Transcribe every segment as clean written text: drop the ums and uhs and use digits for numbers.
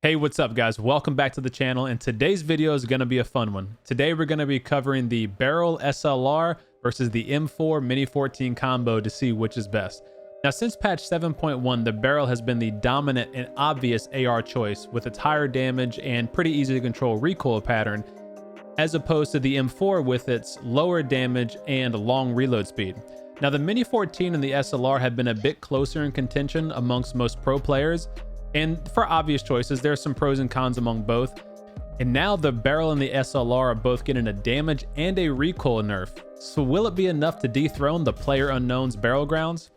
Hey, what's up guys? Welcome back to the channel, and today's video is going to be a fun one. Today we're going to be covering the Barrel SLR versus the M4 Mini 14 combo to see which is best. Now, since patch 7.1, the Barrel has been the dominant and obvious AR choice with its higher damage and pretty easy to control recoil pattern, as opposed to the M4 with its lower damage and long reload speed. Now, the Mini 14 and the SLR have been a bit closer in contention amongst most pro players, and for obvious choices, there are some pros and cons among both. And now the Barrel and the SLR are both getting a damage and a recoil nerf. So will it be enough to dethrone the PlayerUnknown's Barrel Grounds?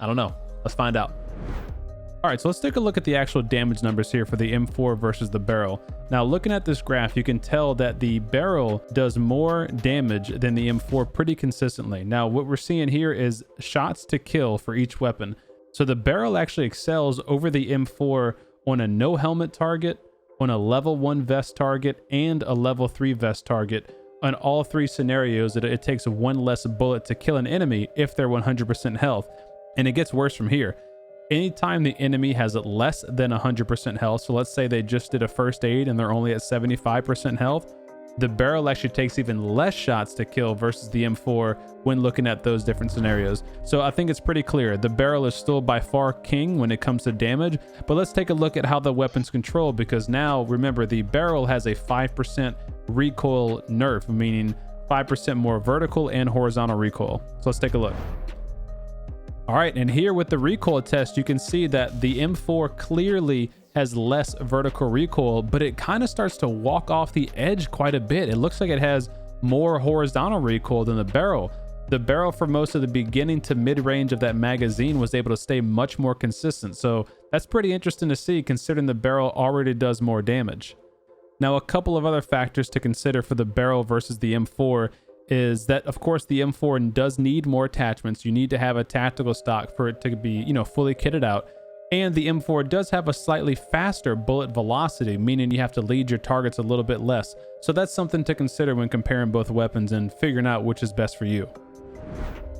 I don't know. Let's find out. All right, so let's take a look at the actual damage numbers here for the M4 versus the Barrel. Now, looking at this graph, you can tell that the Barrel does more damage than the M4 pretty consistently. Now, what we're seeing here is shots to kill for each weapon. So the Barrel actually excels over the M4 on a no helmet target, on a level 1 vest target, and a level 3 vest target. On all three scenarios, it takes one less bullet to kill an enemy if they're 100% health. And it gets worse from here. Anytime the enemy has less than 100% health, so let's say they just did a first aid and they're only at 75% health, the Barrel actually takes even less shots to kill versus the M4 when looking at those different scenarios. So I think it's pretty clear. The Barrel is still by far king when it comes to damage, but let's take a look at how the weapons control, because now remember the Barrel has a 5% recoil nerf, meaning 5% more vertical and horizontal recoil. So let's take a look. All right, and here with the recoil test, you can see that the M4 clearly has less vertical recoil, but it kind of starts to walk off the edge quite a bit. It looks like it has more horizontal recoil than the Barrel. The Barrel, for most of the beginning to mid-range of that magazine, was able to stay much more consistent. So that's pretty interesting to see, considering the Barrel already does more damage. Now, a couple of other factors to consider for the Barrel versus the M4 is that, of course, the M4 does need more attachments. You need to have a tactical stock for it to be, fully kitted out. And the M4 does have a slightly faster bullet velocity, meaning you have to lead your targets a little bit less. So that's something to consider when comparing both weapons and figuring out which is best for you.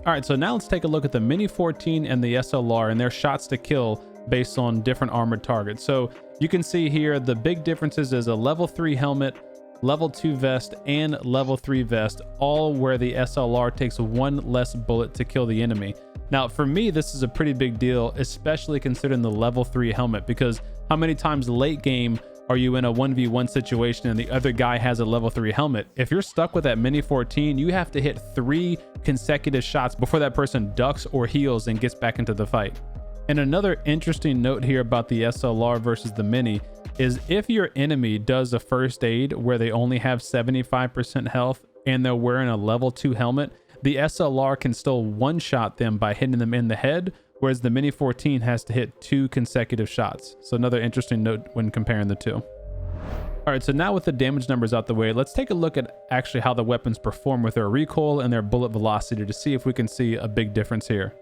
All right, so now let's take a look at the Mini 14 and the SLR and their shots to kill based on different armored targets. So you can see here the big differences is a level 3 helmet, level 2 vest, and level 3 vest, all where the SLR takes one less bullet to kill the enemy. Now, for me, this is a pretty big deal, especially considering the level 3 helmet, because how many times late game are you in a 1v1 situation and the other guy has a level 3 helmet? If you're stuck with that Mini 14, you have to hit 3 consecutive shots before that person ducks or heals and gets back into the fight. And another interesting note here about the SLR versus the Mini is if your enemy does a first aid where they only have 75% health and they're wearing a level 2 helmet, the SLR can still one-shot them by hitting them in the head, whereas the Mini 14 has to hit 2 consecutive shots. So another interesting note when comparing the two. All right, so now with the damage numbers out the way, let's take a look at actually how the weapons perform with their recoil and their bullet velocity to see if we can see a big difference here.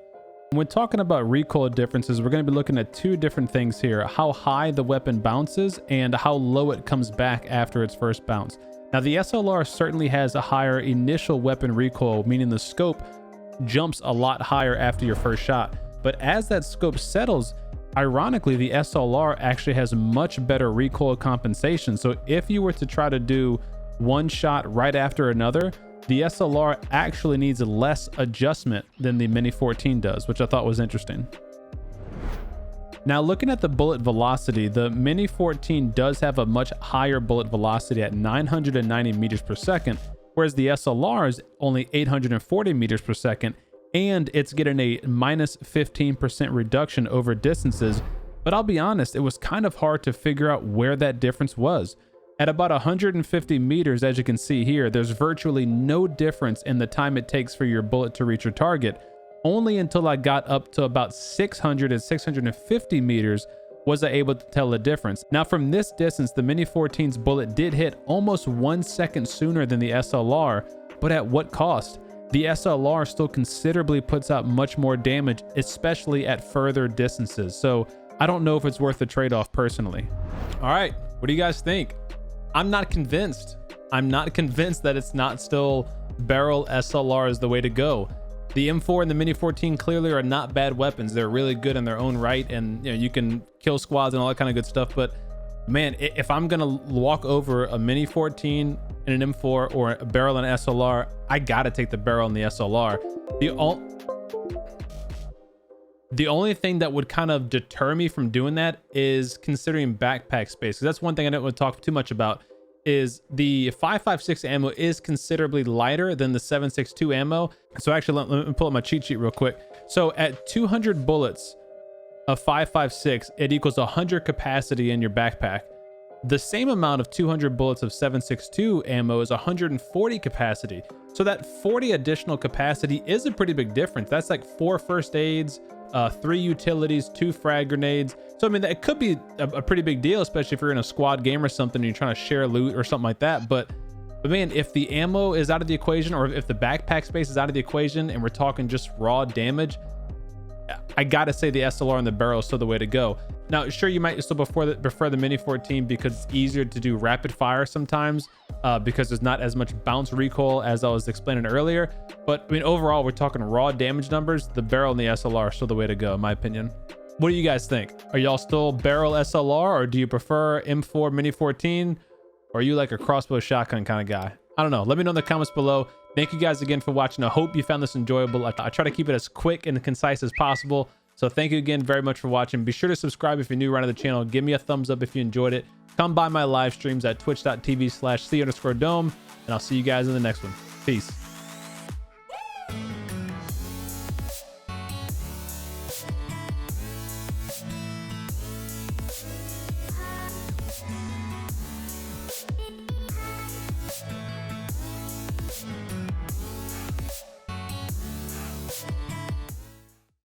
When talking about recoil differences, we're going to be looking at two different things here: how high the weapon bounces and how low it comes back after its first bounce. Now, the SLR certainly has a higher initial weapon recoil, meaning the scope jumps a lot higher after your first shot. But as that scope settles, ironically, the SLR actually has much better recoil compensation. So if you were to try to do one shot right after another, the SLR actually needs less adjustment than the Mini 14 does, which I thought was interesting. Now, looking at the bullet velocity, the Mini 14 does have a much higher bullet velocity at 990 meters per second, whereas the SLR is only 840 meters per second, and it's getting a minus 15% reduction over distances. But I'll be honest, it was kind of hard to figure out where that difference was. At about 150 meters, as you can see here, there's virtually no difference in the time it takes for your bullet to reach your target. Only until I got up to about 600 and 650 meters was I able to tell the difference. Now, from this distance, the Mini 14's bullet did hit almost 1 second sooner than the SLR, but at what cost? The SLR still considerably puts out much more damage, especially at further distances. So I don't know if it's worth the trade-off personally. All right, what do you guys think? I'm not convinced. I'm not convinced that it's not still Barrel SLR is the way to go. The M4 and the Mini 14 clearly are not bad weapons. They're really good in their own right, and you can kill squads and all that kind of good stuff, but Man, if I'm gonna walk over a Mini 14 and an M4 or a barrel and SLR, I gotta take the barrel and the SLR. The only thing that would kind of deter me from doing that is considering backpack space, because that's one thing I don't want to talk too much about. Is the 5.56 ammo is considerably lighter than the 7.62 ammo. So actually, let me pull up my cheat sheet real quick. So at 200 bullets of 5.56, it equals 100 capacity in your backpack. The same amount of 200 bullets of 7.62 ammo is 140 capacity. So that 40 additional capacity is a pretty big difference. That's like 4 first aids, 3 utilities, 2 frag grenades. So I mean, that could be a pretty big deal, especially if you're in a squad game or something and you're trying to share loot or something like that. But man, if the ammo is out of the equation, or if the backpack space is out of the equation and we're talking just raw damage, I gotta say the SLR and the barrel is still the way to go. Now, sure, you might still prefer the Mini 14 because it's easier to do rapid fire sometimes, because there's not as much bounce recoil as I was explaining earlier. But I mean, overall, we're talking raw damage numbers. The barrel and the SLR are still the way to go, in my opinion. What do you guys think? Are y'all still barrel SLR, or do you prefer M4 Mini 14? Or are you like a crossbow shotgun kind of guy? I don't know. Let me know in the comments below. Thank you guys again for watching. I hope you found this enjoyable. I try to keep it as quick and concise as possible. So thank you again very much for watching. Be sure to subscribe if you're new around to the channel. Give me a thumbs up if you enjoyed it. Come by my live streams at twitch.tv/C_Dome. And I'll see you guys in the next one. Peace.